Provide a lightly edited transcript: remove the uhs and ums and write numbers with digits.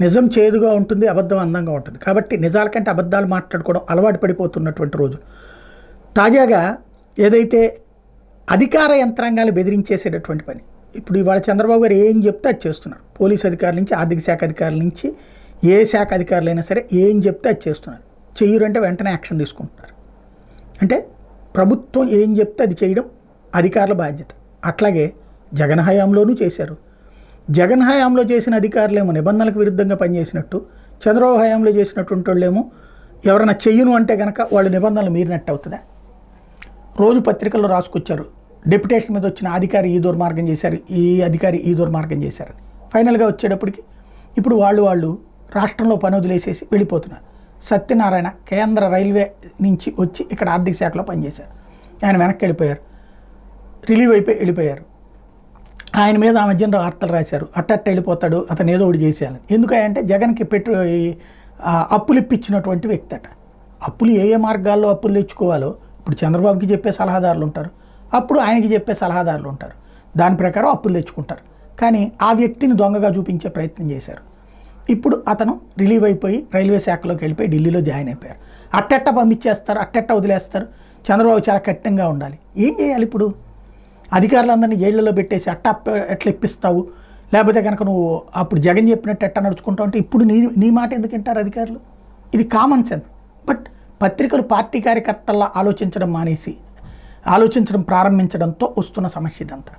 నిజం చేదుగా ఉంటుంది, అబద్ధం అందంగా ఉంటుంది. కాబట్టి నిజాల కంటే అబద్ధాలు మాట్లాడుకోవడం అలవాటు పడిపోతున్నటువంటి రోజు. తాజాగా ఏదైతే అధికార యంత్రాంగాలు బెదిరించేసేటటువంటి పని, ఇప్పుడు ఇవాళ చంద్రబాబు గారు ఏం చెప్తే అది చేస్తున్నారు. పోలీసు అధికారుల నుంచి, ఆర్థిక శాఖ అధికారుల నుంచి, ఏ శాఖ అధికారులైనా సరే ఏం చెప్తే అది చేస్తున్నారు. చెయ్యరంటే వెంటనే యాక్షన్ తీసుకుంటున్నారు. అంటే ప్రభుత్వం ఏం చెప్తే అది చేయడం అధికారుల బాధ్యత. అట్లాగే జగన్ హయాంలోనూ చేశారు. జగన్ హయాంలో చేసిన అధికారులేమో నిబంధనలకు విరుద్ధంగా పనిచేసినట్టు, చంద్రబాబు హయాంలో చేసినటువంటి వాళ్ళేమో ఎవరైనా చెయ్యను అంటే కనుక వాళ్ళు నిబంధనలు మీరినట్టు అవుతుందా? రోజు పత్రికల్లో రాసుకొచ్చారు, డెప్యుటేషన్ మీద వచ్చిన అధికారి ఈ దుర్మార్గం చేశారు, ఈ అధికారి ఈ దుర్మార్గం చేశారని. ఫైనల్గా వచ్చేటప్పటికి ఇప్పుడు వాళ్ళు రాష్ట్రంలో పని వదిలేసేసి వెళ్ళిపోతున్నారు. సత్యనారాయణ కేంద్ర రైల్వే నుంచి వచ్చి ఇక్కడ ఆర్థిక శాఖలో పనిచేశారు. ఆయన వెనక్కి వెళ్ళిపోయారు, రిలీవ్ అయిపోయి వెళ్ళిపోయారు. ఆయన మీద ఆ మధ్యన వార్తలు రాశారు, అట్టట్ట వెళ్ళిపోతాడు, అతను ఏదో ఒకటి చేసేయాలని. ఎందుకంటే జగన్కి అప్పులు ఇప్పించినటువంటి వ్యక్తి అట. అప్పులు ఏ ఏ మార్గాల్లో అప్పులు తెచ్చుకోవాలో ఇప్పుడు చంద్రబాబుకి చెప్పే సలహాదారులు ఉంటారు, అప్పుడు ఆయనకి చెప్పే సలహాదారులు ఉంటారు. దాని ప్రకారం అప్పులు తెచ్చుకుంటారు. కానీ ఆ వ్యక్తిని దొంగగా చూపించే ప్రయత్నం చేశారు. ఇప్పుడు అతను రిలీవ్ అయిపోయి రైల్వే శాఖలోకి వెళ్ళిపోయి ఢిల్లీలో జాయిన్ అయిపోయారు. అట్టెట్ట పంపించేస్తారు, అట్టెట్ట వదిలేస్తారు. చంద్రబాబు చాలా కఠినంగా ఉండాలి. ఏం చేయాలి ఇప్పుడు? అధికారులందరినీ జైళ్ళలో పెట్టేసి ఎట్లా ఇప్పిస్తావు? లేకపోతే కనుక నువ్వు అప్పుడు జగన్ చెప్పినట్టు ఎట్ట నడుచుకుంటావు అంటే ఇప్పుడు నీ మాట ఎందుకు వింటారు అధికారులు? ఇది కామన్ సెన్స్. బట్ పత్రికలు పార్టీ కార్యకర్తల్లా ఆలోచించడం మానేసి ఆలోచించడం ప్రారంభించడంతో వస్తున్న సమస్య ఇదంతా.